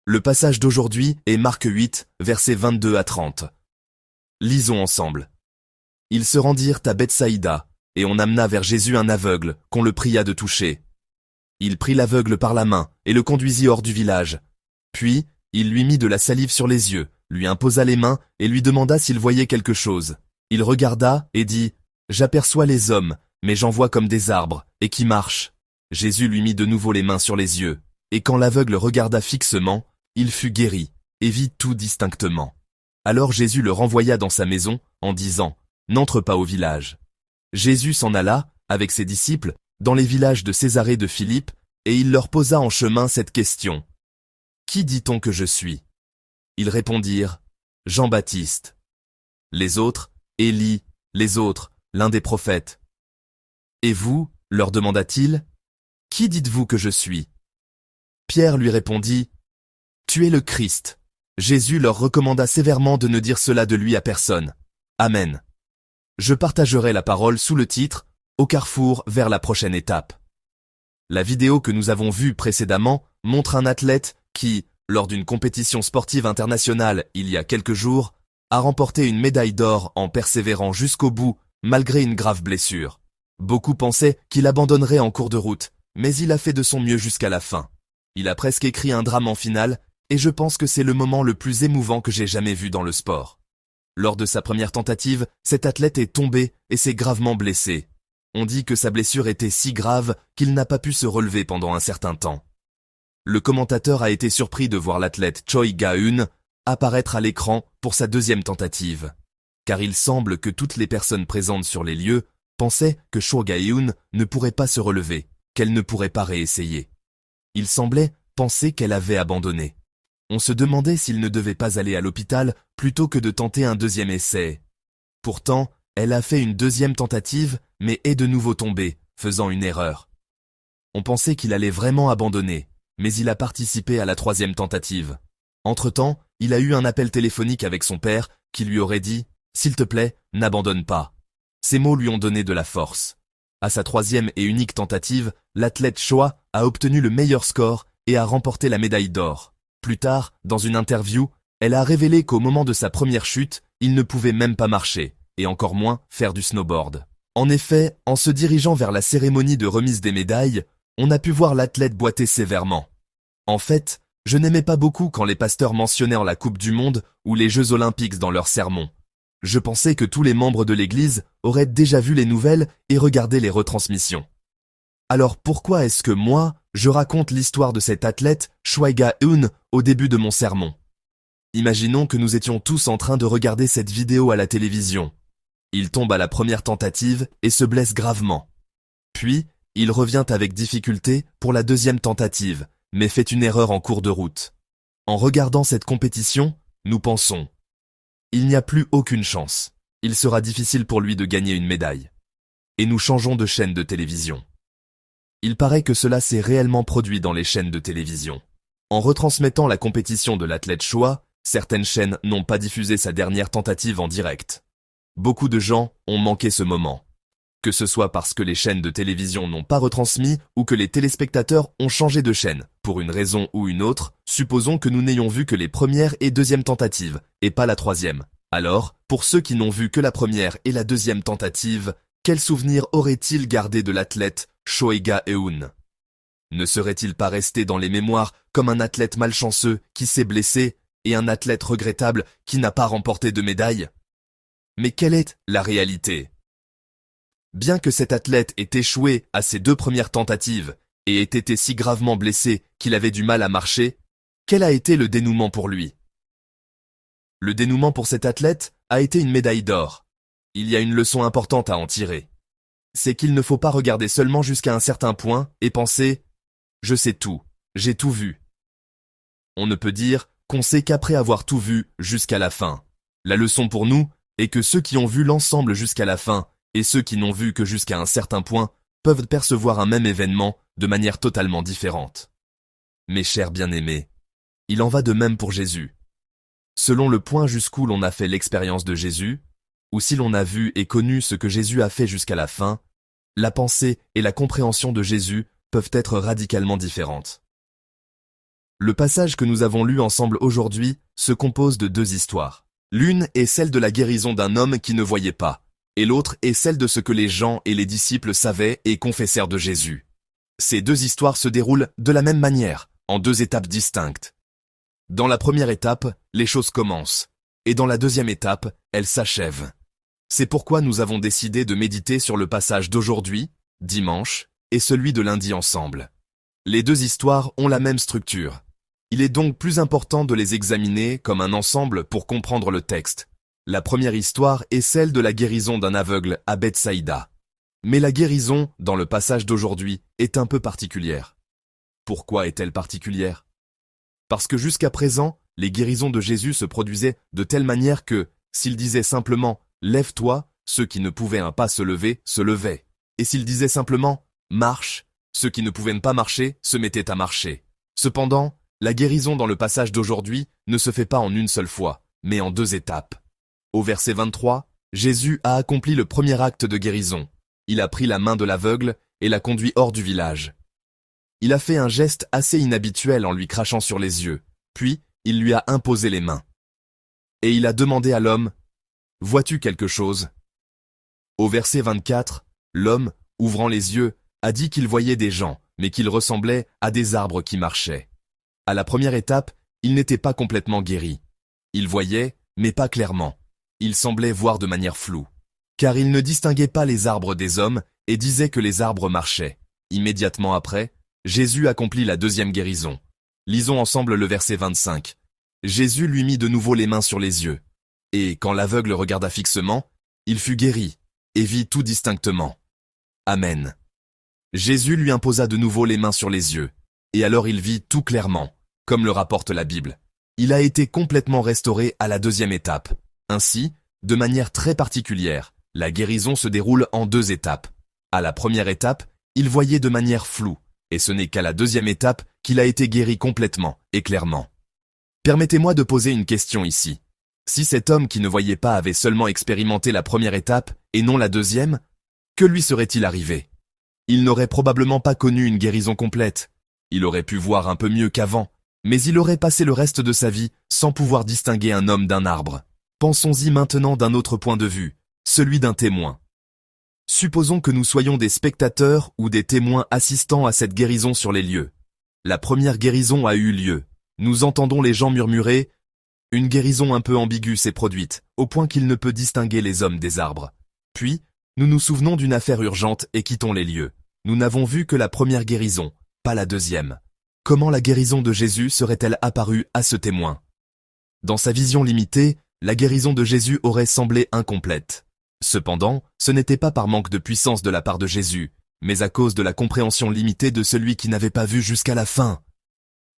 Le passage d'aujourd'hui est Marc 8, versets 22 à 30. Lisons ensemble. Ils se rendirent à Bethsaïda, et on amena vers Jésus un aveugle, qu'on le pria de toucher. Il prit l'aveugle par la main, et le conduisit hors du village. Puis, il lui mit de la salive sur les yeux, lui imposa les mains, et lui demanda s'il voyait quelque chose. Il regarda, et dit, « J'aperçois les hommes, mais j'en vois comme des arbres, et qui marchent. » Jésus lui mit de nouveau les mains sur les yeux, et quand l'aveugle regarda fixement, il fut guéri, et vit tout distinctement. Alors Jésus le renvoya dans sa maison, en disant, « N'entre pas au village. » Jésus s'en alla, avec ses disciples, dans les villages de Césarée de Philippe, et il leur posa en chemin cette question. « Qui dit-on que je suis ?» Ils répondirent, « Jean-Baptiste. » Les autres, « Élie. » Les autres, « L'un des prophètes. » Et vous, leur demanda-t-il, « Qui dites-vous que je suis ?» Pierre lui répondit, « Tu es le Christ. » Jésus leur recommanda sévèrement de ne dire cela de lui à personne. Amen. Je partagerai la parole sous le titre « Au carrefour vers la prochaine étape ». La vidéo que nous avons vue précédemment montre un athlète qui, lors d'une compétition sportive internationale il y a quelques jours, a remporté une médaille d'or en persévérant jusqu'au bout, malgré une grave blessure. Beaucoup pensaient qu'il abandonnerait en cours de route, mais il a fait de son mieux jusqu'à la fin. Il a presque écrit un drame en finale, et je pense que c'est le moment le plus émouvant que j'ai jamais vu dans le sport. Lors de sa première tentative, cet athlète est tombé et s'est gravement blessé. On dit que sa blessure était si grave qu'il n'a pas pu se relever pendant un certain temps. Le commentateur a été surpris de voir l'athlète Choi Ga-eun apparaître à l'écran pour sa deuxième tentative. Car il semble que toutes les personnes présentes sur les lieux pensaient que Choi Ga-eun ne pourrait pas se relever, qu'elle ne pourrait pas réessayer. Il semblait penser qu'elle avait abandonné. On se demandait s'il ne devait pas aller à l'hôpital plutôt que de tenter un deuxième essai. Pourtant, elle a fait une deuxième tentative, mais est de nouveau tombée, faisant une erreur. On pensait qu'il allait vraiment abandonner, mais il a participé à la troisième tentative. Entre-temps, il a eu un appel téléphonique avec son père qui lui aurait dit « S'il te plaît, n'abandonne pas ». Ces mots lui ont donné de la force. À sa troisième et unique tentative, l'athlète Choi a obtenu le meilleur score et a remporté la médaille d'or. Plus tard, dans une interview, elle a révélé qu'au moment de sa première chute, il ne pouvait même pas marcher, et encore moins faire du snowboard. En effet, en se dirigeant vers la cérémonie de remise des médailles, on a pu voir l'athlète boiter sévèrement. En fait, je n'aimais pas beaucoup quand les pasteurs mentionnaient la Coupe du Monde ou les Jeux Olympiques dans leurs sermons. Je pensais que tous les membres de l'Église auraient déjà vu les nouvelles et regardé les retransmissions. Alors pourquoi est-ce que moi, je raconte l'histoire de cet athlète, Choi Ga-eun, au début de mon sermon? Imaginons que nous étions tous en train de regarder cette vidéo à la télévision. Il tombe à la première tentative et se blesse gravement. Puis, il revient avec difficulté pour la deuxième tentative, mais fait une erreur en cours de route. En regardant cette compétition, nous pensons « Il n'y a plus aucune chance. Il sera difficile pour lui de gagner une médaille. » Et nous changeons de chaîne de télévision. Il paraît que cela s'est réellement produit dans les chaînes de télévision. En retransmettant la compétition de l'athlète Choi, certaines chaînes n'ont pas diffusé sa dernière tentative en direct. Beaucoup de gens ont manqué ce moment. Que ce soit parce que les chaînes de télévision n'ont pas retransmis ou que les téléspectateurs ont changé de chaîne, pour une raison ou une autre, supposons que nous n'ayons vu que les premières et deuxièmes tentatives, et pas la troisième. Alors, pour ceux qui n'ont vu que la première et la deuxième tentative, quel souvenir aurait-il gardé de l'athlète Choi Ga-eun? Ne serait-il pas resté dans les mémoires comme un athlète malchanceux qui s'est blessé et un athlète regrettable qui n'a pas remporté de médaille? Mais quelle est la réalité? Bien que cet athlète ait échoué à ses deux premières tentatives et ait été si gravement blessé qu'il avait du mal à marcher, quel a été le dénouement pour lui? Le dénouement pour cet athlète a été une médaille d'or. Il y a une leçon importante à en tirer. C'est qu'il ne faut pas regarder seulement jusqu'à un certain point et penser « je sais tout, j'ai tout vu ». On ne peut dire qu'on sait qu'après avoir tout vu jusqu'à la fin. La leçon pour nous est que ceux qui ont vu l'ensemble jusqu'à la fin et ceux qui n'ont vu que jusqu'à un certain point peuvent percevoir un même événement de manière totalement différente. Mes chers bien-aimés, il en va de même pour Jésus. Selon le point jusqu'où l'on a fait l'expérience de Jésus, ou si l'on a vu et connu ce que Jésus a fait jusqu'à la fin, la pensée et la compréhension de Jésus peuvent être radicalement différentes. Le passage que nous avons lu ensemble aujourd'hui se compose de deux histoires. L'une est celle de la guérison d'un homme qui ne voyait pas, et l'autre est celle de ce que les gens et les disciples savaient et confessèrent de Jésus. Ces deux histoires se déroulent de la même manière, en deux étapes distinctes. Dans la première étape, les choses commencent, et dans la deuxième étape, elles s'achèvent. C'est pourquoi nous avons décidé de méditer sur le passage d'aujourd'hui, dimanche, et celui de lundi ensemble. Les deux histoires ont la même structure. Il est donc plus important de les examiner comme un ensemble pour comprendre le texte. La première histoire est celle de la guérison d'un aveugle à Bethsaïda. Mais la guérison, dans le passage d'aujourd'hui, est un peu particulière. Pourquoi est-elle particulière? Parce que jusqu'à présent, les guérisons de Jésus se produisaient de telle manière que, s'il disait simplement « Lève-toi », ceux qui ne pouvaient pas se levaient. Et s'il disait simplement « Marche », ceux qui ne pouvaient pas marcher se mettaient à marcher. Cependant, la guérison dans le passage d'aujourd'hui ne se fait pas en une seule fois, mais en deux étapes. Au verset 23, Jésus a accompli le premier acte de guérison. Il a pris la main de l'aveugle et l'a conduit hors du village. Il a fait un geste assez inhabituel en lui crachant sur les yeux, puis il lui a imposé les mains. Et il a demandé à l'homme « Vois-tu quelque chose ?» Au verset 24, l'homme, ouvrant les yeux, a dit qu'il voyait des gens, mais qu'ils ressemblaient à des arbres qui marchaient. À la première étape, il n'était pas complètement guéri. Il voyait, mais pas clairement. Il semblait voir de manière floue. Car il ne distinguait pas les arbres des hommes et disait que les arbres marchaient. Immédiatement après, Jésus accomplit la deuxième guérison. Lisons ensemble le verset 25. Jésus lui mit de nouveau les mains sur les yeux. Et quand l'aveugle regarda fixement, il fut guéri et vit tout distinctement. Amen. Jésus lui imposa de nouveau les mains sur les yeux. Et alors il vit tout clairement, comme le rapporte la Bible. Il a été complètement restauré à la deuxième étape. Ainsi, de manière très particulière, la guérison se déroule en deux étapes. À la première étape, il voyait de manière floue, et ce n'est qu'à la deuxième étape qu'il a été guéri complètement et clairement. Permettez-moi de poser une question ici. Si cet homme qui ne voyait pas avait seulement expérimenté la première étape et non la deuxième, que lui serait-il arrivé? Il n'aurait probablement pas connu une guérison complète. Il aurait pu voir un peu mieux qu'avant, mais il aurait passé le reste de sa vie sans pouvoir distinguer un homme d'un arbre. Pensons-y maintenant d'un autre point de vue, celui d'un témoin. Supposons que nous soyons des spectateurs ou des témoins assistant à cette guérison sur les lieux. La première guérison a eu lieu. Nous entendons les gens murmurer « Une guérison un peu ambiguë s'est produite, au point qu'il ne peut distinguer les hommes des arbres. » Puis, nous nous souvenons d'une affaire urgente et quittons les lieux. Nous n'avons vu que la première guérison, pas la deuxième. Comment la guérison de Jésus serait-elle apparue à ce témoin? Dans sa vision limitée, la guérison de Jésus aurait semblé incomplète. Cependant, ce n'était pas par manque de puissance de la part de Jésus, mais à cause de la compréhension limitée de celui qui n'avait pas vu jusqu'à la fin.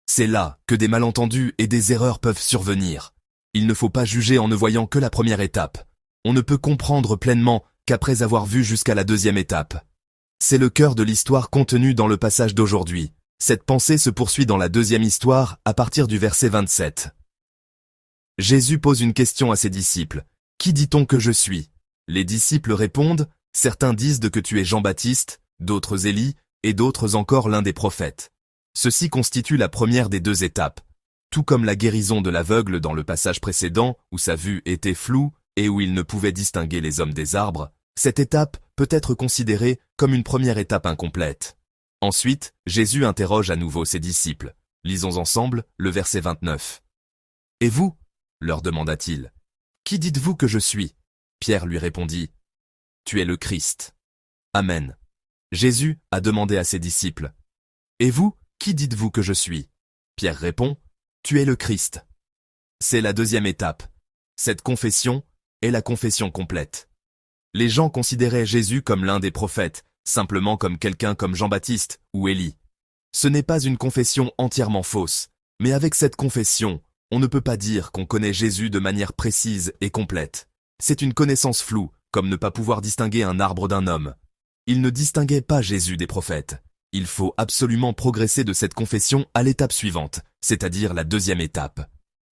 C'est là que des malentendus et des erreurs peuvent survenir. Il ne faut pas juger en ne voyant que la première étape. On ne peut comprendre pleinement qu'après avoir vu jusqu'à la deuxième étape. C'est le cœur de l'histoire contenue dans le passage d'aujourd'hui. Cette pensée se poursuit dans la deuxième histoire à partir du verset 27. Jésus pose une question à ses disciples. « Qui dit-on que je suis ?» Les disciples répondent « Certains disent que tu es Jean-Baptiste, d'autres Élie, et d'autres encore l'un des prophètes. » Ceci constitue la première des deux étapes. Tout comme la guérison de l'aveugle dans le passage précédent, où sa vue était floue et où il ne pouvait distinguer les hommes des arbres, cette étape peut être considérée comme une première étape incomplète. Ensuite, Jésus interroge à nouveau ses disciples. Lisons ensemble le verset 29. « Et vous ?» leur demanda-t-il. « Qui dites-vous que je suis ?» Pierre lui répondit. « Tu es le Christ. » Amen. Jésus a demandé à ses disciples. « Et vous, qui dites-vous que je suis ?» Pierre répond. « Tu es le Christ. » C'est la deuxième étape. Cette confession est la confession complète. Les gens considéraient Jésus comme l'un des prophètes, simplement comme quelqu'un comme Jean-Baptiste ou Élie. Ce n'est pas une confession entièrement fausse, mais avec cette confession, on ne peut pas dire qu'on connaît Jésus de manière précise et complète. C'est une connaissance floue, comme ne pas pouvoir distinguer un arbre d'un homme. Il ne distinguait pas Jésus des prophètes. Il faut absolument progresser de cette confession à l'étape suivante, c'est-à-dire la deuxième étape.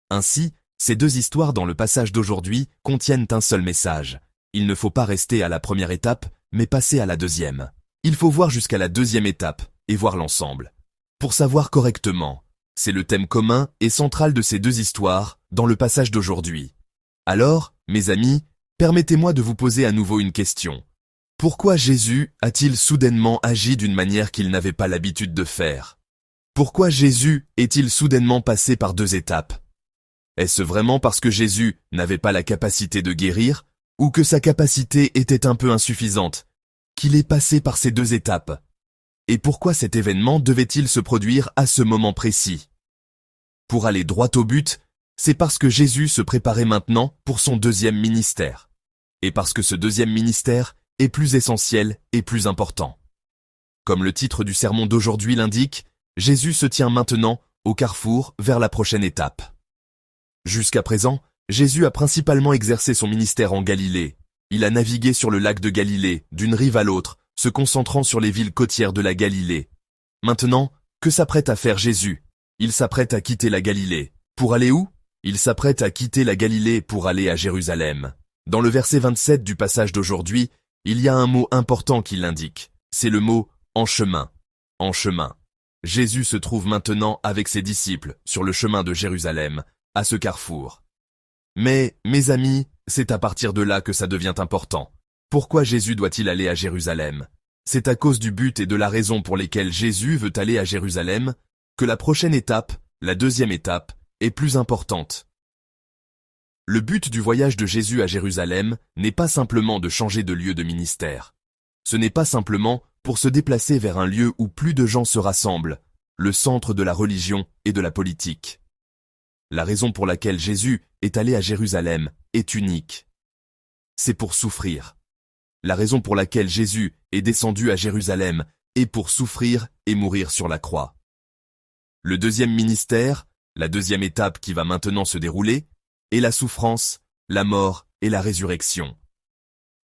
Ainsi, ces deux histoires dans le passage d'aujourd'hui contiennent un seul message. Il ne faut pas rester à la première étape, mais passer à la deuxième. Il faut voir jusqu'à la deuxième étape et voir l'ensemble. Pour savoir correctement, C'est le thème commun et central de ces deux histoires dans le passage d'aujourd'hui. Alors, mes amis, permettez-moi de vous poser à nouveau une question. Pourquoi Jésus a-t-il soudainement agi d'une manière qu'il n'avait pas l'habitude de faire? Pourquoi Jésus est-il soudainement passé par deux étapes? Est-ce vraiment parce que Jésus n'avait pas la capacité de guérir, ou que sa capacité était un peu insuffisante, qu'il est passé par ces deux étapes? Et pourquoi cet événement devait-il se produire à ce moment précis? Pour aller droit au but, c'est parce que Jésus se préparait maintenant pour son deuxième ministère. Et parce que ce deuxième ministère est plus essentiel et plus important. Comme le titre du sermon d'aujourd'hui l'indique, Jésus se tient maintenant au carrefour vers la prochaine étape. Jusqu'à présent, Jésus a principalement exercé son ministère en Galilée. Il a navigué sur le lac de Galilée, d'une rive à l'autre, se concentrant sur les villes côtières de la Galilée. Maintenant, que s'apprête à faire Jésus? Il s'apprête à quitter la Galilée. Pour aller où? Il s'apprête à quitter la Galilée pour aller à Jérusalem. Dans le verset 27 du passage d'aujourd'hui, il y a un mot important qui l'indique. C'est le mot « en chemin ». En chemin. Jésus se trouve maintenant avec ses disciples sur le chemin de Jérusalem, à ce carrefour. Mais, mes amis, c'est à partir de là que ça devient important. Pourquoi Jésus doit-il aller à Jérusalem? C'est à cause du but et de la raison pour lesquelles Jésus veut aller à Jérusalem que la prochaine étape, la deuxième étape, est plus importante. Le but du voyage de Jésus à Jérusalem n'est pas simplement de changer de lieu de ministère. Ce n'est pas simplement pour se déplacer vers un lieu où plus de gens se rassemblent, le centre de la religion et de la politique. La raison pour laquelle Jésus est allé à Jérusalem est unique. C'est pour souffrir. La raison pour laquelle Jésus est descendu à Jérusalem est pour souffrir et mourir sur la croix. Le deuxième ministère, la deuxième étape qui va maintenant se dérouler, est la souffrance, la mort et la résurrection.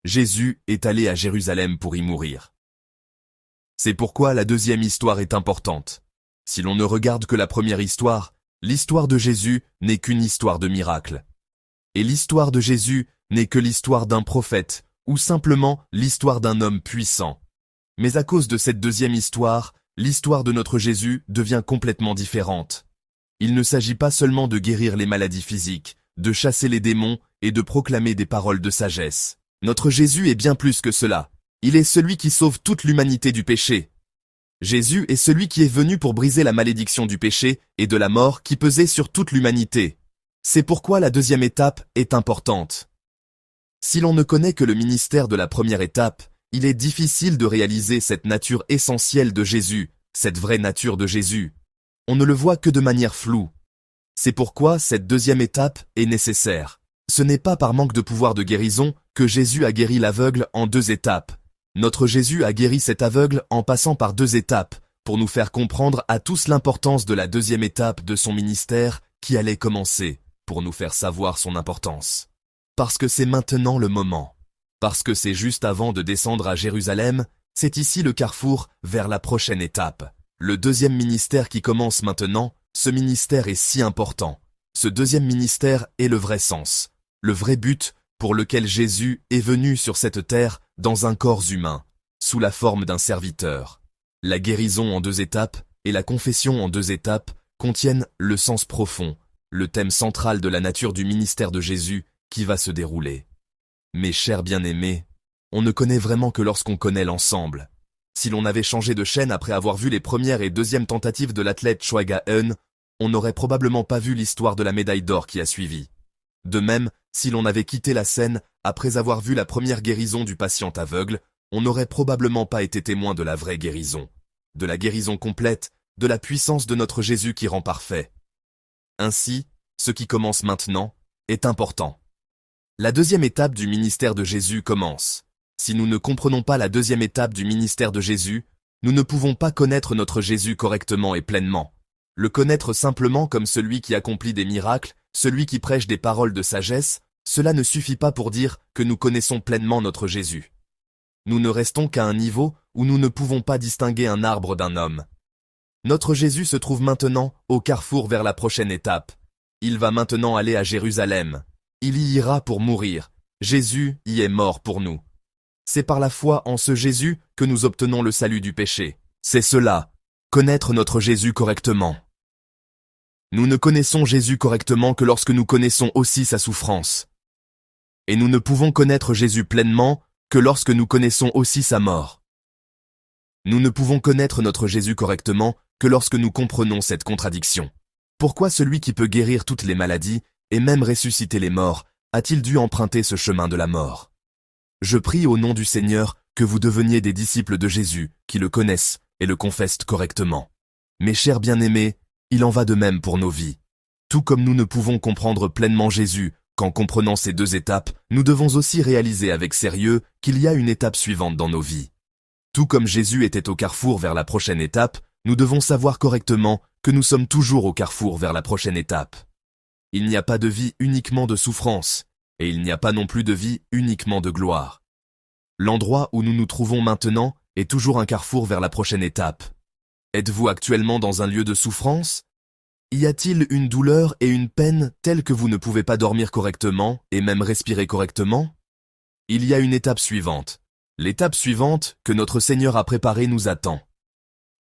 Jésus est allé à Jérusalem pour y mourir. C'est pourquoi la deuxième histoire est importante. Si l'on ne regarde que la première histoire, l'histoire de Jésus n'est qu'une histoire de miracle. Et l'histoire de Jésus n'est que l'histoire d'un prophète, ou simplement l'histoire d'un homme puissant. Mais à cause de cette deuxième histoire, l'histoire de notre Jésus devient complètement différente. Il ne s'agit pas seulement de guérir les maladies physiques, de chasser les démons et de proclamer des paroles de sagesse. Notre Jésus est bien plus que cela. Il est celui qui sauve toute l'humanité du péché. Jésus est celui qui est venu pour briser la malédiction du péché et de la mort qui pesait sur toute l'humanité. C'est pourquoi la deuxième étape est importante. Si l'on ne connaît que le ministère de la première étape, il est difficile de réaliser cette nature essentielle de Jésus, cette vraie nature de Jésus. On ne le voit que de manière floue. C'est pourquoi cette deuxième étape est nécessaire. Ce n'est pas par manque de pouvoir de guérison que Jésus a guéri l'aveugle en deux étapes. Notre Jésus a guéri cet aveugle en passant par deux étapes, pour nous faire comprendre à tous l'importance de la deuxième étape de son ministère qui allait commencer, pour nous faire savoir son importance. Parce que c'est maintenant le moment. Parce que c'est juste avant de descendre à Jérusalem, c'est ici le carrefour vers la prochaine étape. Le deuxième ministère qui commence maintenant, ce ministère est si important. Ce deuxième ministère est le vrai sens, le vrai but pour lequel Jésus est venu sur cette terre dans un corps humain, sous la forme d'un serviteur. La guérison en deux étapes et la confession en deux étapes contiennent le sens profond, le thème central de la nature du ministère de Jésus qui va se dérouler. Mes chers bien-aimés, on ne connaît vraiment que lorsqu'on connaît l'ensemble. Si l'on avait changé de chaîne après avoir vu les premières et deuxièmes tentatives de l'athlète Choi Ga-eun, on n'aurait probablement pas vu l'histoire de la médaille d'or qui a suivi. De même, si l'on avait quitté la scène après avoir vu la première guérison du patient aveugle, on n'aurait probablement pas été témoin de la vraie guérison, de la guérison complète, de la puissance de notre Jésus qui rend parfait. Ainsi, ce qui commence maintenant est important. La deuxième étape du ministère de Jésus commence. Si nous ne comprenons pas la deuxième étape du ministère de Jésus, nous ne pouvons pas connaître notre Jésus correctement et pleinement. Le connaître simplement comme celui qui accomplit des miracles, celui qui prêche des paroles de sagesse, cela ne suffit pas pour dire que nous connaissons pleinement notre Jésus. Nous ne restons qu'à un niveau où nous ne pouvons pas distinguer un arbre d'un homme. Notre Jésus se trouve maintenant au carrefour vers la prochaine étape. Il va maintenant aller à Jérusalem. Il y ira pour mourir. Jésus y est mort pour nous. C'est par la foi en ce Jésus que nous obtenons le salut du péché. C'est cela, connaître notre Jésus correctement. Nous ne connaissons Jésus correctement que lorsque nous connaissons aussi sa souffrance. Et nous ne pouvons connaître Jésus pleinement que lorsque nous connaissons aussi sa mort. Nous ne pouvons connaître notre Jésus correctement que lorsque nous comprenons cette contradiction. Pourquoi celui qui peut guérir toutes les maladies et même ressusciter les morts a-t-il dû emprunter ce chemin de la mort? Je prie au nom du Seigneur que vous deveniez des disciples de Jésus qui le connaissent et le confessent correctement. Mes chers bien-aimés, il en va de même pour nos vies. Tout comme nous ne pouvons comprendre pleinement Jésus qu'en comprenant ces deux étapes, nous devons aussi réaliser avec sérieux qu'il y a une étape suivante dans nos vies. Tout comme Jésus était au carrefour vers la prochaine étape, nous devons savoir correctement que nous sommes toujours au carrefour vers la prochaine étape. Il n'y a pas de vie uniquement de souffrance, et il n'y a pas non plus de vie uniquement de gloire. L'endroit où nous nous trouvons maintenant est toujours un carrefour vers la prochaine étape. Êtes-vous actuellement dans un lieu de souffrance? Y a-t-il une douleur et une peine telles que vous ne pouvez pas dormir correctement et même respirer correctement? Il y a une étape suivante. L'étape suivante que notre Seigneur a préparée nous attend.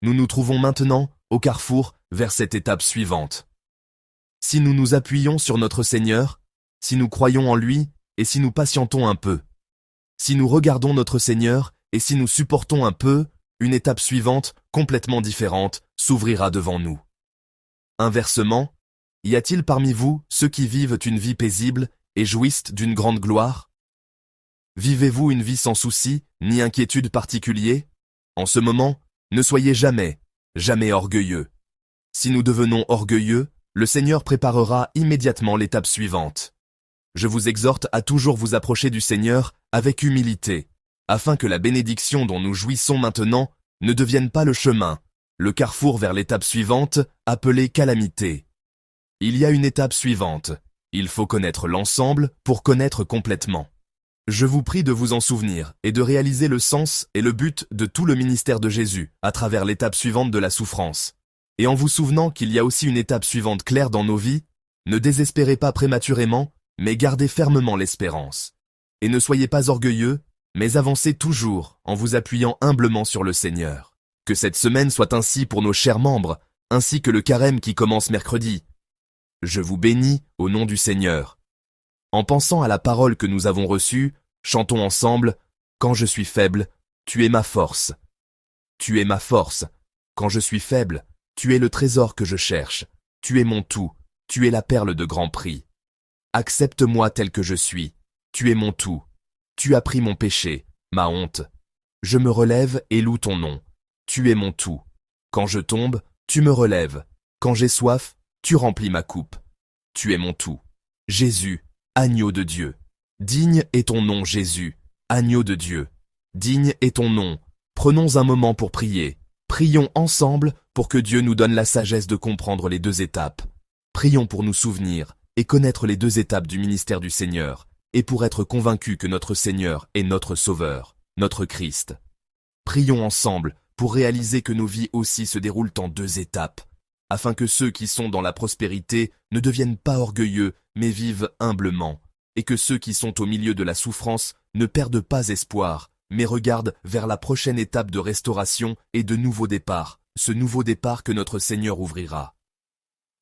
Nous nous trouvons maintenant au carrefour vers cette étape suivante. Si nous nous appuyons sur notre Seigneur, si nous croyons en lui et si nous patientons un peu, si nous regardons notre Seigneur et si nous supportons un peu, une étape suivante, complètement différente, s'ouvrira devant nous. Inversement, y a-t-il parmi vous ceux qui vivent une vie paisible et jouissent d'une grande gloire? Vivez-vous une vie sans souci, ni inquiétude particulier? En ce moment, ne soyez jamais orgueilleux. Si nous devenons orgueilleux, le Seigneur préparera immédiatement l'étape suivante. Je vous exhorte à toujours vous approcher du Seigneur avec humilité, afin que la bénédiction dont nous jouissons maintenant ne devienne pas le chemin, le carrefour vers l'étape suivante, appelée calamité. Il y a une étape suivante. Il faut connaître l'ensemble pour connaître complètement. Je vous prie de vous en souvenir et de réaliser le sens et le but de tout le ministère de Jésus à travers l'étape suivante de la souffrance. Et en vous souvenant qu'il y a aussi une étape suivante claire dans nos vies, ne désespérez pas prématurément, mais gardez fermement l'espérance. Et ne soyez pas orgueilleux, mais avancez toujours en vous appuyant humblement sur le Seigneur. Que cette semaine soit ainsi pour nos chers membres, ainsi que le carême qui commence mercredi. Je vous bénis au nom du Seigneur. En pensant à la parole que nous avons reçue, chantons ensemble « Quand je suis faible, tu es ma force. Tu es ma force. Quand je suis faible, tu es le trésor que je cherche. Tu es mon tout. Tu es la perle de grand prix. Accepte-moi tel que je suis. Tu es mon tout. Tu as pris mon péché, ma honte. Je me relève et loue ton nom. Tu es mon tout. Quand je tombe, tu me relèves. Quand j'ai soif, tu remplis ma coupe. Tu es mon tout. Jésus, agneau de Dieu. Digne est ton nom, Jésus, agneau de Dieu. Digne est ton nom. Prenons un moment pour prier. Prions ensemble pour que Dieu nous donne la sagesse de comprendre les deux étapes. Prions pour nous souvenir et connaître les deux étapes du ministère du Seigneur, et pour être convaincus que notre Seigneur est notre Sauveur, notre Christ. Prions ensemble pour réaliser que nos vies aussi se déroulent en deux étapes, afin que ceux qui sont dans la prospérité ne deviennent pas orgueilleux, mais vivent humblement, et que ceux qui sont au milieu de la souffrance ne perdent pas espoir, mais regardent vers la prochaine étape de restauration et de nouveau départ, ce nouveau départ que notre Seigneur ouvrira.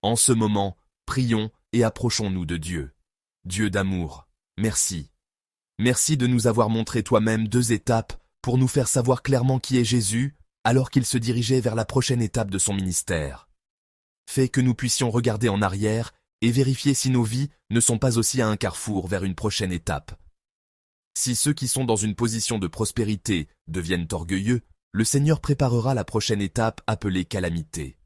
En ce moment, prions et approchons-nous de Dieu. Dieu d'amour, merci. Merci de nous avoir montré toi-même deux étapes pour nous faire savoir clairement qui est Jésus, alors qu'il se dirigeait vers la prochaine étape de son ministère. Fais que nous puissions regarder en arrière et vérifier si nos vies ne sont pas aussi à un carrefour vers une prochaine étape. Si ceux qui sont dans une position de prospérité deviennent orgueilleux, le Seigneur préparera la prochaine étape appelée calamité.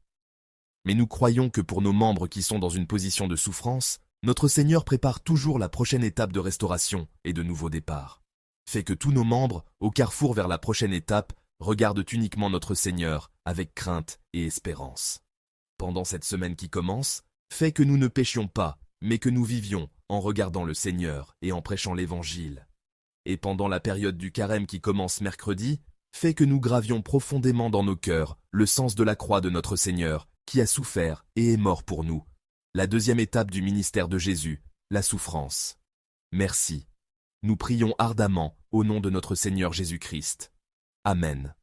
Mais nous croyons que pour nos membres qui sont dans une position de souffrance, notre Seigneur prépare toujours la prochaine étape de restauration et de nouveau départ. Fais que tous nos membres, au carrefour vers la prochaine étape, regardent uniquement notre Seigneur avec crainte et espérance. Pendant cette semaine qui commence, fais que nous ne péchions pas, mais que nous vivions en regardant le Seigneur et en prêchant l'Évangile. Et pendant la période du carême qui commence mercredi, fais que nous gravions profondément dans nos cœurs le sens de la croix de notre Seigneur, qui a souffert et est mort pour nous. La deuxième étape du ministère de Jésus, la souffrance. Merci. Nous prions ardemment au nom de notre Seigneur Jésus-Christ. Amen.